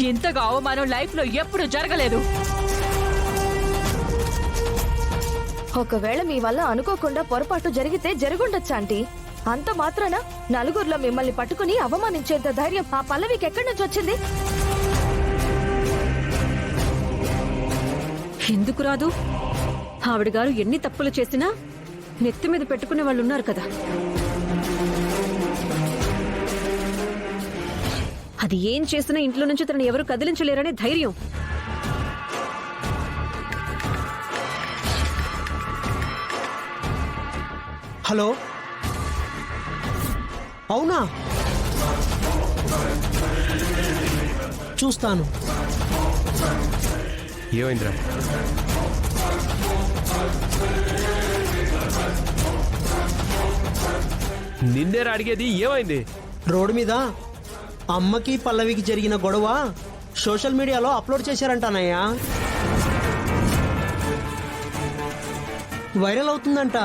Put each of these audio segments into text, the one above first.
ఇంతగా అవమానం లైఫ్ లో ఎప్పుడు జరగలేదు. ఒకవేళ మీ వల్ల అనుకోకుండా పొరపాటు జరిగితే జరుగుండొచ్చా ఆంటీ? అంత మాత్రాన నలుగురిలో మిమ్మల్ని పట్టుకుని అవమానించేంత ధైర్యం ఆ పల్లవికి ఎక్కడి నుంచి వచ్చింది? ఎందుకు రాదు? ఆవిడ గారు ఎన్ని తప్పులు చేసినా నెత్తి మీద పెట్టుకునే వాళ్ళు ఉన్నారు కదా. అది ఏం చేసినా ఇంట్లో నుంచి తనని ఎవరు కదిలించలేరనే ధైర్యం. హలో, అవునా? చూస్తాను. ఏమైందిరా? నిన్నేరా అడిగేది, ఏమైంది? రోడ్డు మీద అమ్మకి పల్లవికి జరిగిన గొడవ సోషల్ మీడియాలో అప్లోడ్ చేశారంటానయ్యా. వైరల్ అవుతుందంట.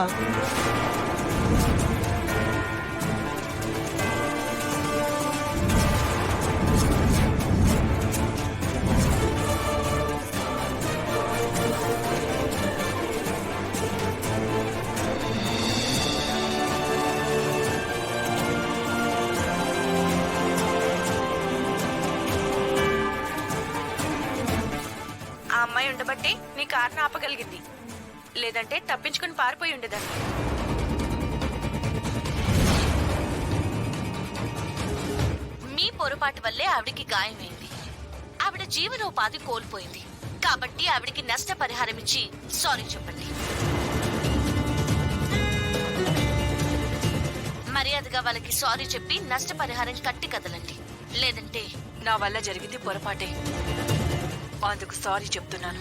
ఆ అమ్మాయి ఉండబట్టి నీ కారును ఆపగలిగింది, లేదంటే తప్పించుకుని పారిపోయి ఉండేదాన్ని. మీ పొరపాటు వల్లే ఆవిడికి గాయమైంది. ఆవిడ జీవనోపాధి కోల్పోయింది. కాబట్టి ఆవిడికి నష్టపరిహారం ఇచ్చి సారీ చెప్పండి. మర్యాదగా వాళ్ళకి సారీ చెప్పి నష్టపరిహారం కట్టి కదలండి. లేదంటే నా వల్ల జరిగింది పొరపాటే, అందుకు సారీ చెప్తున్నాను.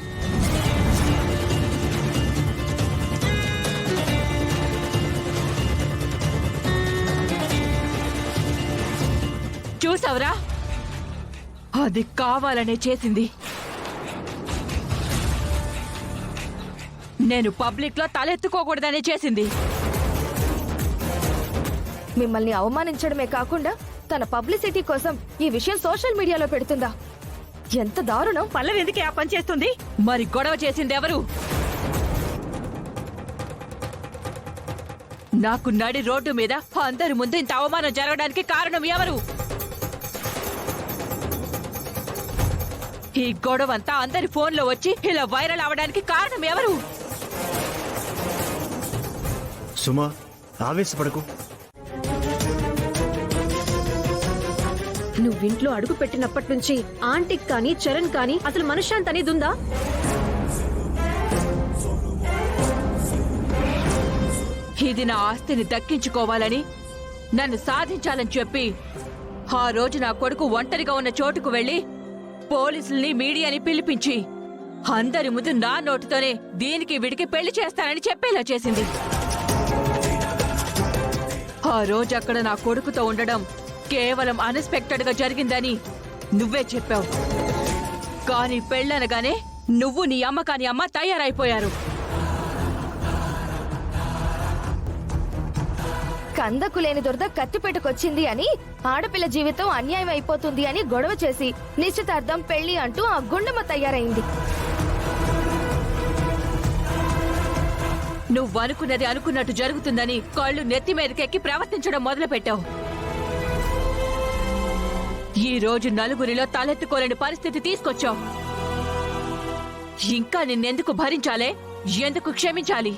చూసావరా, అది కావాలనే చేసింది. నేను పబ్లిక్ లో తలెత్తుకోకూడదనే చేసింది. మిమ్మల్ని అవమానించడమే కాకుండా తన పబ్లిసిటీ కోసం ఈ విషయం సోషల్ మీడియాలో పెడుతుందా? ఎంత దారుణం! పల్లవి ఎందుకే ఆ పని చేస్తుంది? మరి గొడవ చేసింది ఎవరు? నాకు నడి రోడ్డు మీద అందరి ముందు ఇంత అవమానం జరగడానికి కారణం ఎవరు? ఈ గొడవంతా అందరి ఫోన్లో వచ్చి ఇలా వైరల్ అవడానికి కారణం ఎవరు? సుమా, ఆవేశపడకు. నువ్వింట్లో అడుగు పెట్టినప్పటి నుంచి ఆంటీకి కానీ చరణ్ కానీ అసలు మనశ్శాంతి అనేది ఉందా? ఇది నా ఆస్తిని దక్కించుకోవాలని, నన్ను సాధించాలని చెప్పి ఆ రోజు నా కొడుకు ఒంటరిగా ఉన్న చోటుకు వెళ్లి పోలీసుల్ని మీడియాని పిలిపించి అందరి ముందు నా నోటితోనే దీనికి వీడికి పెళ్లి చేస్తానని చెప్పేలా చేసింది. ఆ రోజు అక్కడ నా కొడుకుతో ఉండడం కేవలం అన్ఎక్స్పెక్టెడ్ గా జరిగిందని నువ్వే చెప్పావు. కానీ పెళ్ళనగానే నువ్వు నీ అమ్మ కాని అమ్మ తయారైపోయారు. కందకు లేని దురద కత్తిపెట్టుకొచ్చింది అని, ఆడపిల్ల జీవితం అన్యాయం అయిపోతుంది అని గొడవ చేసి నిశ్చితార్థం పెళ్లి అంటూ ఆ గుండమ్మ తయారైంది. నువ్వనుకున్నది అనుకున్నట్టు జరుగుతుందని కాళ్ళు నెత్తి మీదకెక్కి ప్రవర్తించడం మొదలుపెట్టావు. ఈ రోజు నలుగురిలో తలెత్తుకోలేని పరిస్థితి తీసుకొచ్చావు. ఇంకా నిన్నెందుకు భరించాలే? ఎందుకు క్షమించాలి?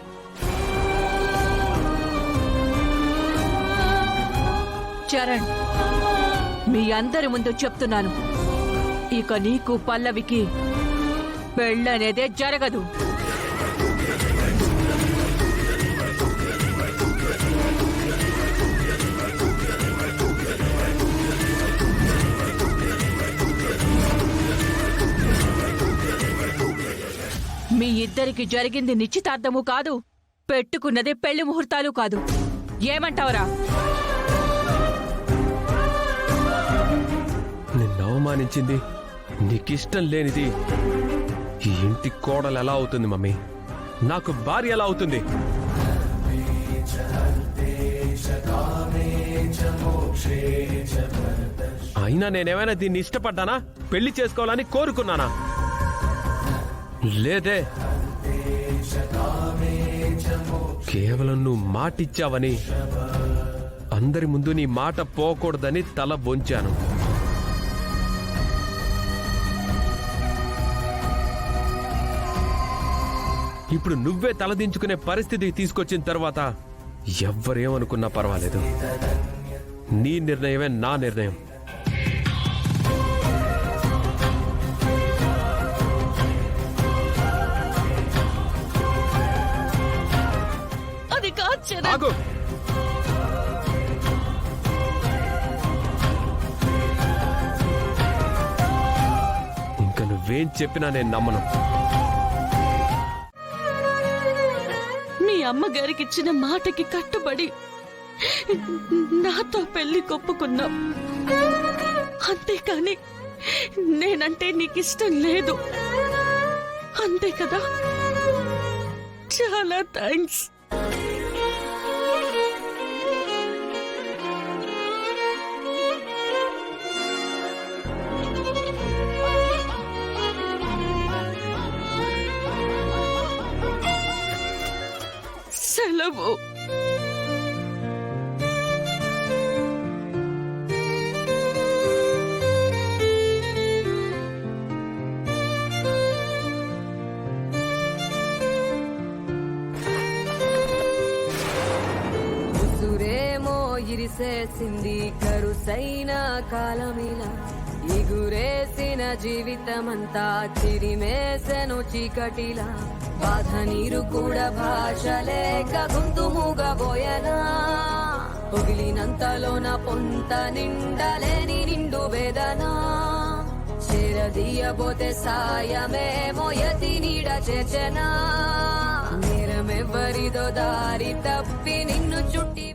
చరణ్, మీ అందరి ముందు చెప్తున్నాను, ఇక నీకు పల్లవికి పెళ్ళనేదే జరగదు. మీ ఇద్దరికి జరిగింది నిశ్చితార్థము కాదు, పెట్టుకున్నది పెళ్లి ముహూర్తాలు కాదు. ఏమంటావురా? నిన్ను అవమానించింది, నీకిష్టం లేనిది ఈ ఇంటి కోడలు ఎలా అవుతుంది మమ్మీ? నాకు భార్య ఎలా అవుతుంది? అయినా అయినా నేనేమైనా దీన్ని ఇష్టపడ్డానా, పెళ్లి చేసుకోవాలని కోరుకున్నానా? లేదే. కేవలం నువ్వు మాటిచ్చావని, అందరి ముందు నీ మాట పోకూడదని తల వంచాను. ఇప్పుడు నువ్వే తలదించుకునే పరిస్థితికి తీసుకొచ్చిన తర్వాత ఎవ్వరేమనుకున్నా పర్వాలేదు. నీ నిర్ణయమే నా నిర్ణయం. అది కాదు చరణ్. ఆగు. ఇంకా నువ్వేం చెప్పినా నేను నమ్మను. మీ అమ్మగారికి ఇచ్చిన మాటకి కట్టుబడి నాతో పెళ్లి కొప్పుకున్నావు. అంతేకాని నేనంటే నీకిష్టం లేదు, అంతే కదా? చాలా థ్యాంక్స్. సెలవు. ఉసురేమో ఇరిసేసింది కరుసైన కాలమిలా, ఎగురేసిన జీవితమంతా చిరిమేసెను చీకటిలా, బాధ నీరు కూడా భాష లేక గొంతు మూగబోయనా, పొగిలినంతలోన పొంత నిండలేని నిండు వేదనా, చేరదీయబోతే సాయమేమో యతి నీడ చేర్చెనా, నేరమెవ్వరిదో దారి తప్పి నిన్ను చుట్టి